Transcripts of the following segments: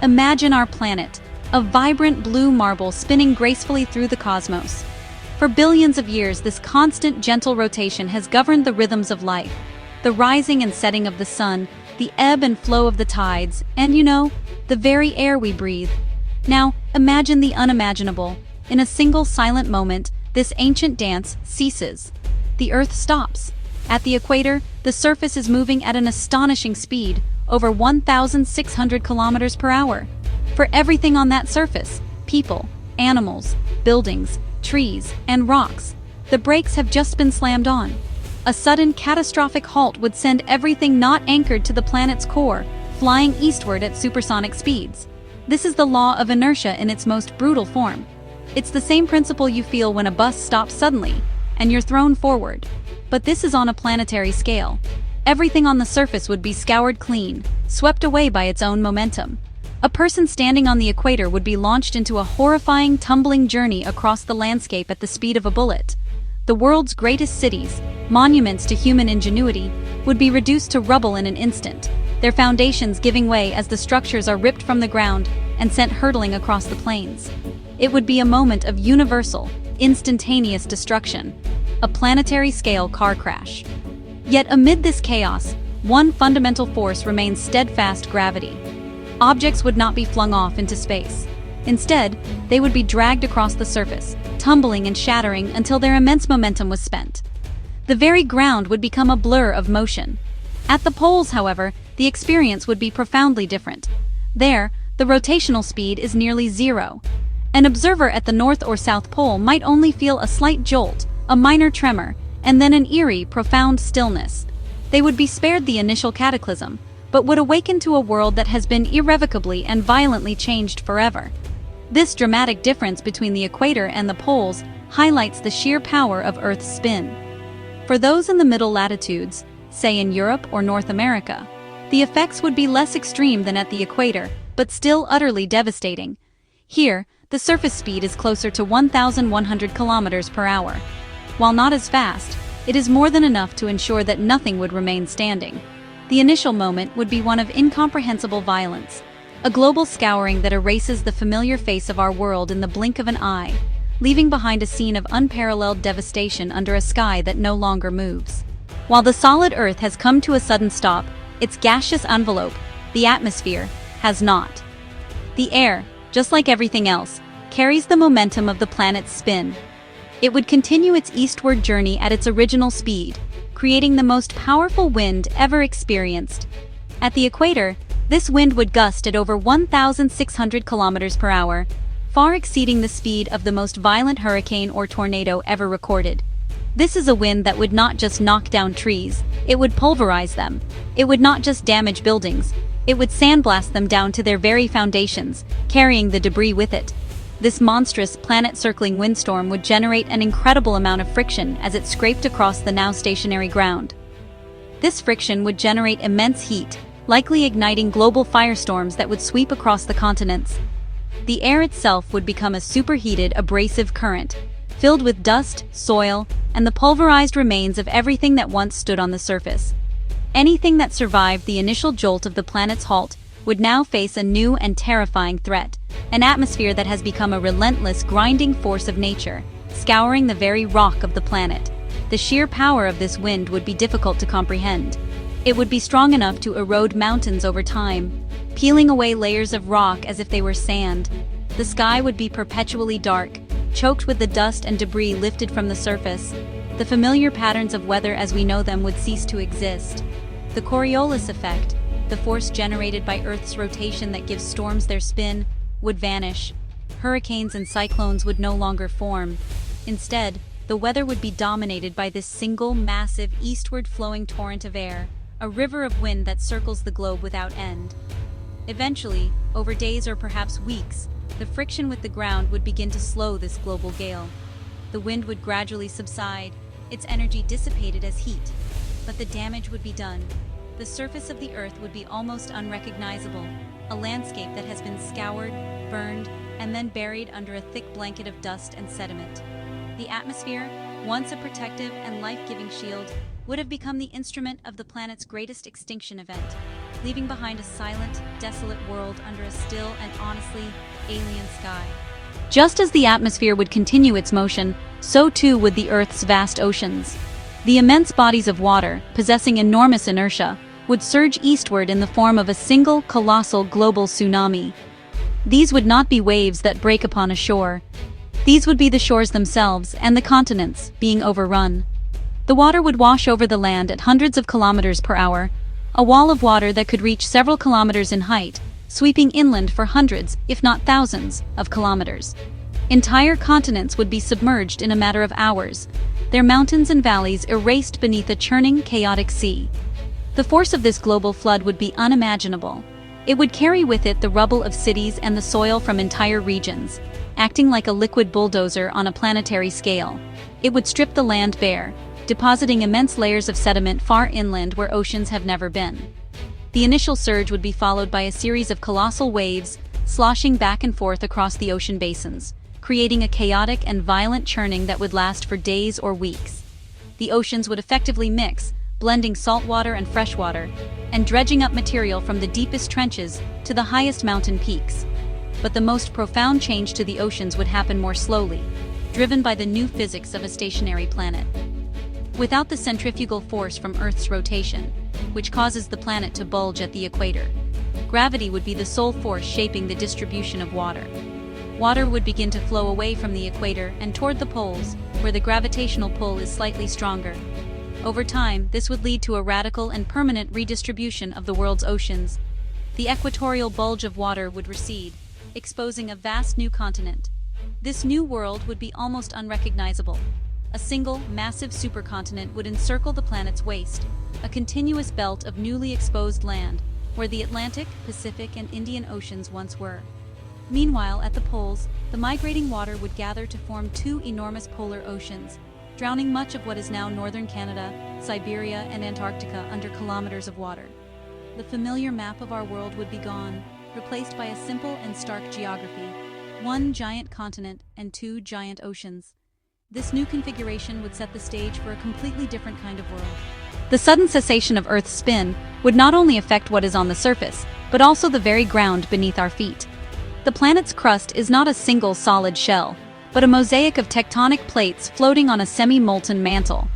Imagine our planet, a vibrant blue marble spinning gracefully through the cosmos. For billions of years, this constant, gentle rotation has governed the rhythms of life, the rising and setting of the sun, the ebb and flow of the tides, and the very air we breathe. Now, imagine the unimaginable. In a single silent moment, this ancient dance ceases. The Earth stops. At the equator, the surface is moving at an astonishing speed, over 1,600 kilometers per hour. For everything on that surface, people, animals, buildings, trees, and rocks, the brakes have just been slammed on. A sudden catastrophic halt would send everything not anchored to the planet's core flying eastward at supersonic speeds. This is the law of inertia in its most brutal form. It's the same principle you feel when a bus stops suddenly, and you're thrown forward. But this is on a planetary scale. Everything on the surface would be scoured clean, swept away by its own momentum. A person standing on the equator would be launched into a horrifying, tumbling journey across the landscape at the speed of a bullet. The world's greatest cities, monuments to human ingenuity, would be reduced to rubble in an instant, their foundations giving way as the structures are ripped from the ground and sent hurtling across the plains. It would be a moment of universal, instantaneous destruction, a planetary-scale car crash. Yet amid this chaos, one fundamental force remains: steadfast gravity. Objects would not be flung off into space. Instead, they would be dragged across the surface, tumbling and shattering until their immense momentum was spent. The very ground would become a blur of motion. At the poles, however, the experience would be profoundly different. There, the rotational speed is nearly zero. An observer at the North or South Pole might only feel a slight jolt, a minor tremor, and then an eerie, profound stillness. They would be spared the initial cataclysm, but would awaken to a world that has been irrevocably and violently changed forever. This dramatic difference between the equator and the poles highlights the sheer power of Earth's spin. For those in the middle latitudes, say in Europe or North America, the effects would be less extreme than at the equator, but still utterly devastating. Here, the surface speed is closer to 1,100 kilometers per hour. While not as fast, it is more than enough to ensure that nothing would remain standing. The initial moment would be one of incomprehensible violence, a global scouring that erases the familiar face of our world in the blink of an eye, leaving behind a scene of unparalleled devastation under a sky that no longer moves. While the solid Earth has come to a sudden stop, its gaseous envelope, the atmosphere, has not. The air, just like everything else, carries the momentum of the planet's spin. It would continue its eastward journey at its original speed, creating the most powerful wind ever experienced. At the equator, this wind would gust at over 1,600 kilometers per hour, far exceeding the speed of the most violent hurricane or tornado ever recorded. This is a wind that would not just knock down trees, it would pulverize them. It would not just damage buildings, it would sandblast them down to their very foundations, carrying the debris with it. This monstrous, planet-circling windstorm would generate an incredible amount of friction as it scraped across the now stationary ground. This friction would generate immense heat, likely igniting global firestorms that would sweep across the continents. The air itself would become a superheated, abrasive current, filled with dust, soil, and the pulverized remains of everything that once stood on the surface. Anything that survived the initial jolt of the planet's halt would now face a new and terrifying threat, an atmosphere that has become a relentless, grinding force of nature, scouring the very rock of the planet. The sheer power of this wind would be difficult to comprehend. It would be strong enough to erode mountains over time, peeling away layers of rock as if they were sand. The sky would be perpetually dark, choked with the dust and debris lifted from the surface. The familiar patterns of weather as we know them would cease to exist. The Coriolis effect, the force generated by Earth's rotation that gives storms their spin, would vanish. Hurricanes and cyclones would no longer form. Instead, the weather would be dominated by this single, massive, eastward-flowing torrent of air, a river of wind that circles the globe without end. Eventually, over days or perhaps weeks, the friction with the ground would begin to slow this global gale. The wind would gradually subside, its energy dissipated as heat, but the damage would be done. The surface of the Earth would be almost unrecognizable, a landscape that has been scoured, burned, and then buried under a thick blanket of dust and sediment. The atmosphere, once a protective and life-giving shield, would have become the instrument of the planet's greatest extinction event. leaving behind a silent, desolate world under a still and honestly alien sky. Just as the atmosphere would continue its motion, so too would the Earth's vast oceans. The immense bodies of water, possessing enormous inertia, would surge eastward in the form of a single, colossal global tsunami. These would not be waves that break upon a shore. These would be the shores themselves and the continents being overrun. The water would wash over the land at hundreds of kilometers per hour, a wall of water that could reach several kilometers in height, sweeping inland for hundreds, if not thousands, of kilometers. Entire continents would be submerged in a matter of hours, their mountains and valleys erased beneath a churning, chaotic sea. The force of this global flood would be unimaginable. It would carry with it the rubble of cities and the soil from entire regions, acting like a liquid bulldozer on a planetary scale. It would strip the land bare, depositing immense layers of sediment far inland where oceans have never been. The initial surge would be followed by a series of colossal waves, sloshing back and forth across the ocean basins, creating a chaotic and violent churning that would last for days or weeks. The oceans would effectively mix, blending saltwater and freshwater, and dredging up material from the deepest trenches to the highest mountain peaks. But the most profound change to the oceans would happen more slowly, driven by the new physics of a stationary planet. Without the centrifugal force from Earth's rotation, which causes the planet to bulge at the equator, gravity would be the sole force shaping the distribution of water. Water would begin to flow away from the equator and toward the poles, where the gravitational pull is slightly stronger. Over time, this would lead to a radical and permanent redistribution of the world's oceans. The equatorial bulge of water would recede, exposing a vast new continent. This new world would be almost unrecognizable. A single, massive supercontinent would encircle the planet's waist, a continuous belt of newly exposed land, where the Atlantic, Pacific, and Indian Oceans once were. Meanwhile, at the poles, the migrating water would gather to form two enormous polar oceans, drowning much of what is now northern Canada, Siberia, and Antarctica under kilometers of water. The familiar map of our world would be gone, replaced by a simple and stark geography: one giant continent and two giant oceans. This new configuration would set the stage for a completely different kind of world. The sudden cessation of Earth's spin would not only affect what is on the surface, but also the very ground beneath our feet. The planet's crust is not a single solid shell, but a mosaic of tectonic plates floating on a semi-molten mantle.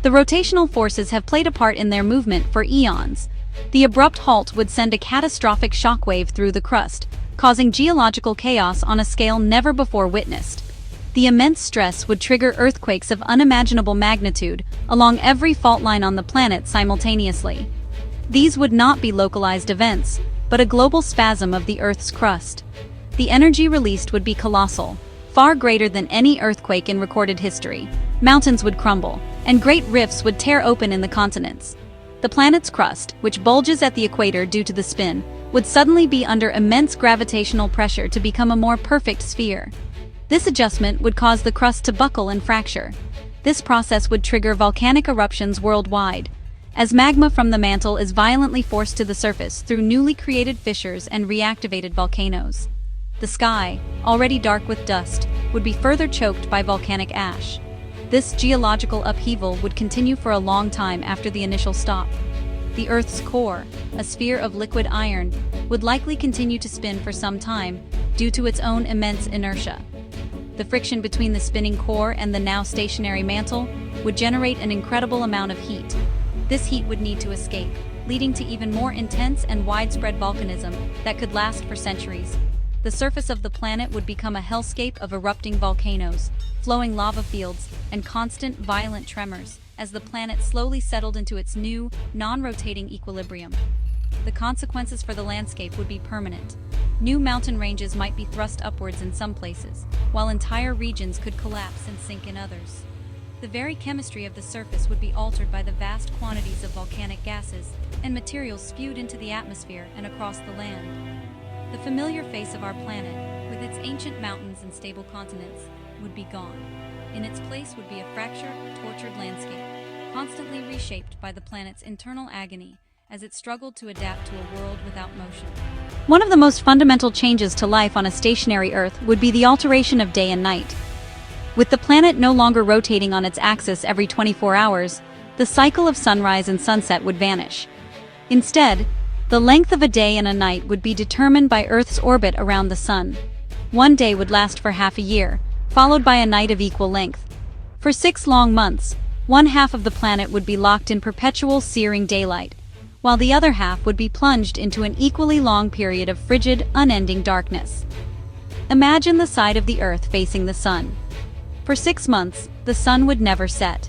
The rotational forces have played a part in their movement for eons. The abrupt halt would send a catastrophic shockwave through the crust, causing geological chaos on a scale never before witnessed. The immense stress would trigger earthquakes of unimaginable magnitude along every fault line on the planet simultaneously. These would not be localized events, but a global spasm of the Earth's crust. The energy released would be colossal, far greater than any earthquake in recorded history. Mountains would crumble, and great rifts would tear open in the continents. The planet's crust, which bulges at the equator due to the spin, would suddenly be under immense gravitational pressure to become a more perfect sphere. This adjustment would cause the crust to buckle and fracture. This process would trigger volcanic eruptions worldwide, as magma from the mantle is violently forced to the surface through newly created fissures and reactivated volcanoes. The sky, already dark with dust, would be further choked by volcanic ash. This geological upheaval would continue for a long time after the initial stop. The Earth's core, a sphere of liquid iron, would likely continue to spin for some time due to its own immense inertia. The friction between the spinning core and the now stationary mantle would generate an incredible amount of heat. This heat would need to escape, leading to even more intense and widespread volcanism that could last for centuries. The surface of the planet would become a hellscape of erupting volcanoes, flowing lava fields, and constant, violent tremors as the planet slowly settled into its new, non-rotating equilibrium. The consequences for the landscape would be permanent. New mountain ranges might be thrust upwards in some places, while entire regions could collapse and sink in others. The very chemistry of the surface would be altered by the vast quantities of volcanic gases and materials spewed into the atmosphere and across the land. The familiar face of our planet, with its ancient mountains and stable continents, would be gone. In its place would be a fractured, tortured landscape, constantly reshaped by the planet's internal agony as it struggled to adapt to a world without motion. One of the most fundamental changes to life on a stationary Earth would be the alteration of day and night. With the planet no longer rotating on its axis every 24 hours, the cycle of sunrise and sunset would vanish. Instead, The length of a day and a night would be determined by Earth's orbit around the Sun. One day would last for half a year, followed by a night of equal length. For 6 long months, one half of the planet would be locked in perpetual searing daylight, while the other half would be plunged into an equally long period of frigid, unending darkness. Imagine the side of the Earth facing the Sun. For 6 months, the Sun would never set.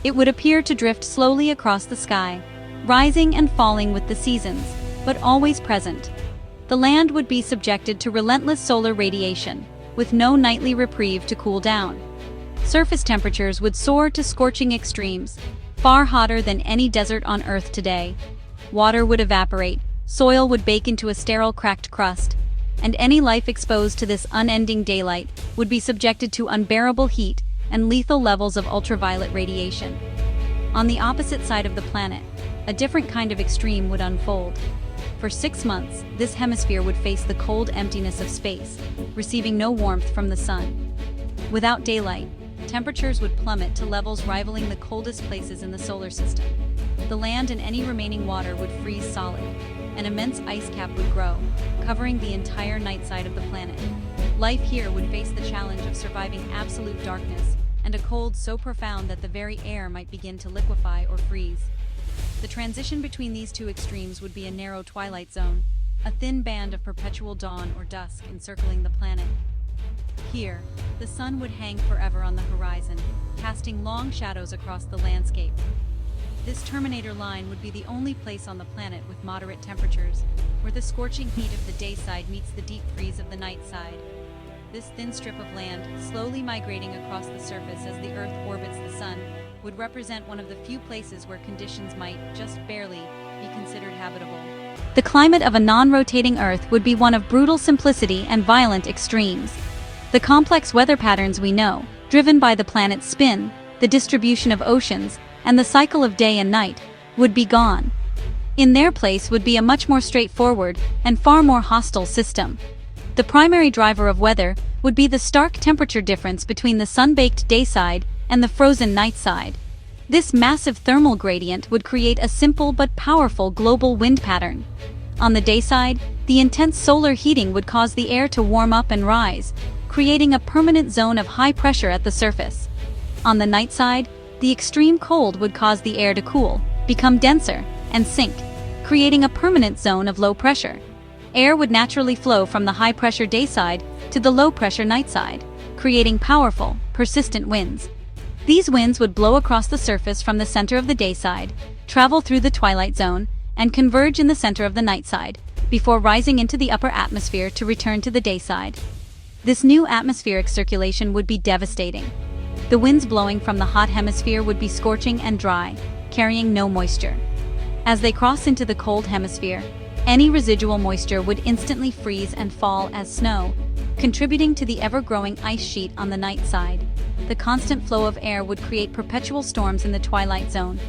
It would appear to drift slowly across the sky, rising and falling with the seasons, but always present. The land would be subjected to relentless solar radiation, with no nightly reprieve to cool down. Surface temperatures would soar to scorching extremes, far hotter than any desert on Earth today. Water would evaporate, soil would bake into a sterile cracked crust, and any life exposed to this unending daylight would be subjected to unbearable heat and lethal levels of ultraviolet radiation. On the opposite side of the planet, a different kind of extreme would unfold. For 6 months, this hemisphere would face the cold emptiness of space, receiving no warmth from the sun. Without daylight, temperatures would plummet to levels rivaling the coldest places in the solar system. The land and any remaining water would freeze solid. An immense ice cap would grow, covering the entire night side of the planet. Life here would face the challenge of surviving absolute darkness and a cold so profound that the very air might begin to liquefy or freeze. The transition between these two extremes would be a narrow twilight zone, a thin band of perpetual dawn or dusk encircling the planet. Here, the sun would hang forever on the horizon, casting long shadows across the landscape. This terminator line would be the only place on the planet with moderate temperatures, where the scorching heat of the day side meets the deep freeze of the night side. This thin strip of land, slowly migrating across the surface as the Earth orbits the sun, would represent one of the few places where conditions might, just barely, be considered habitable. The climate of a non-rotating Earth would be one of brutal simplicity and violent extremes. The complex weather patterns we know, driven by the planet's spin, the distribution of oceans, and the cycle of day and night, would be gone. In their place would be a much more straightforward and far more hostile system. The primary driver of weather would be the stark temperature difference between the sun-baked day side and the frozen night side. This massive thermal gradient would create a simple but powerful global wind pattern. On the day side, the intense solar heating would cause the air to warm up and rise, creating a permanent zone of high pressure at the surface. On the night side, the extreme cold would cause the air to cool, become denser, and sink, creating a permanent zone of low pressure. Air would naturally flow from the high-pressure day side to the low-pressure night side, creating powerful, persistent winds. These winds would blow across the surface from the center of the day side, travel through the twilight zone, and converge in the center of the night side, before rising into the upper atmosphere to return to the day side. This new atmospheric circulation would be devastating. The winds blowing from the hot hemisphere would be scorching and dry, carrying no moisture. As they cross into the cold hemisphere, any residual moisture would instantly freeze and fall as snow, contributing to the ever-growing ice sheet on the night side. The constant flow of air would create perpetual storms in the twilight zone,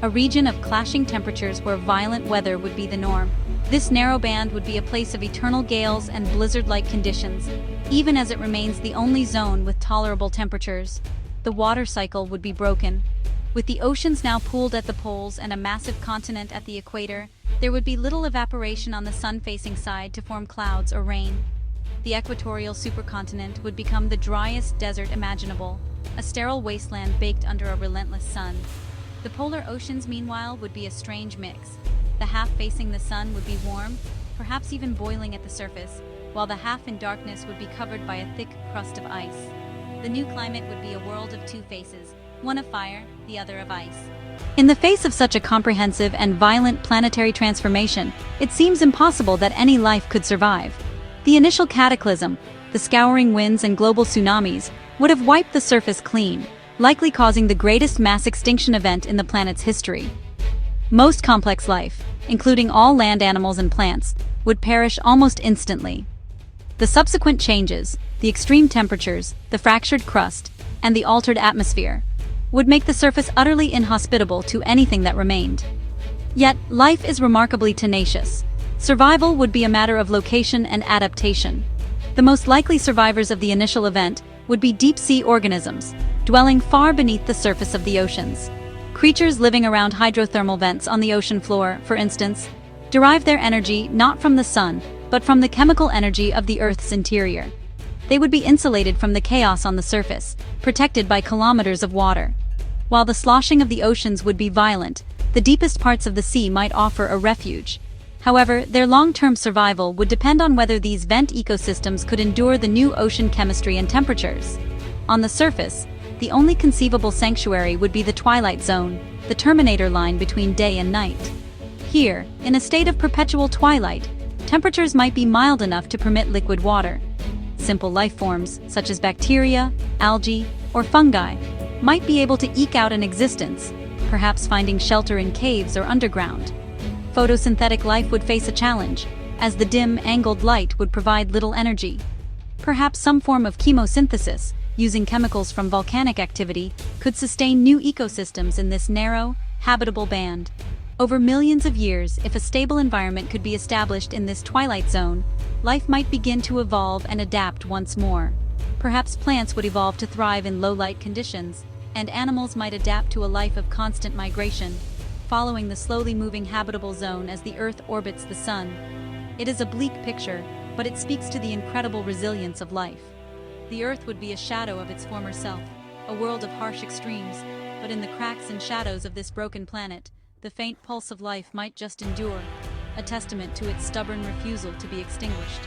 a region of clashing temperatures where violent weather would be the norm. This narrow band would be a place of eternal gales and blizzard-like conditions, even as it remains the only zone with tolerable temperatures. The water cycle would be broken. With the oceans now pooled at the poles and a massive continent at the equator, there would be little evaporation on the sun-facing side to form clouds or rain. The equatorial supercontinent would become the driest desert imaginable, a sterile wasteland baked under a relentless sun. The polar oceans, meanwhile, would be a strange mix. The half facing the sun would be warm, perhaps even boiling at the surface, while the half in darkness would be covered by a thick crust of ice. The new climate would be a world of two faces, one of fire, the other of ice. In the face of such a comprehensive and violent planetary transformation, it seems impossible that any life could survive. The initial cataclysm, the scouring winds and global tsunamis, would have wiped the surface clean, likely causing the greatest mass extinction event in the planet's history. Most complex life, including all land animals and plants, would perish almost instantly. The subsequent changes, the extreme temperatures, the fractured crust, and the altered atmosphere, would make the surface utterly inhospitable to anything that remained. Yet, life is remarkably tenacious. Survival would be a matter of location and adaptation. The most likely survivors of the initial event would be deep-sea organisms, dwelling far beneath the surface of the oceans. Creatures living around hydrothermal vents on the ocean floor, for instance. derive their energy not from the sun, but from the chemical energy of the Earth's interior. They would be insulated from the chaos on the surface, protected by kilometers of water. While the sloshing of the oceans would be violent, the deepest parts of the sea might offer a refuge. However, their long-term survival would depend on whether these vent ecosystems could endure the new ocean chemistry and temperatures. On the surface, the only conceivable sanctuary would be the twilight zone, the terminator line between day and night. Here, in a state of perpetual twilight, temperatures might be mild enough to permit liquid water. Simple life forms, such as bacteria, algae, or fungi, might be able to eke out an existence, perhaps finding shelter in caves or underground. Photosynthetic life would face a challenge, as the dim, angled light would provide little energy. Perhaps some form of chemosynthesis, using chemicals from volcanic activity, could sustain new ecosystems in this narrow, habitable band. Over millions of years, if a stable environment could be established in this twilight zone, life might begin to evolve and adapt once more. Perhaps plants would evolve to thrive in low-light conditions, and animals might adapt to a life of constant migration, following the slowly moving habitable zone as the Earth orbits the Sun. It is a bleak picture, but it speaks to the incredible resilience of life. The Earth would be a shadow of its former self, a world of harsh extremes, but in the cracks and shadows of this broken planet, the faint pulse of life might just endure, a testament to its stubborn refusal to be extinguished.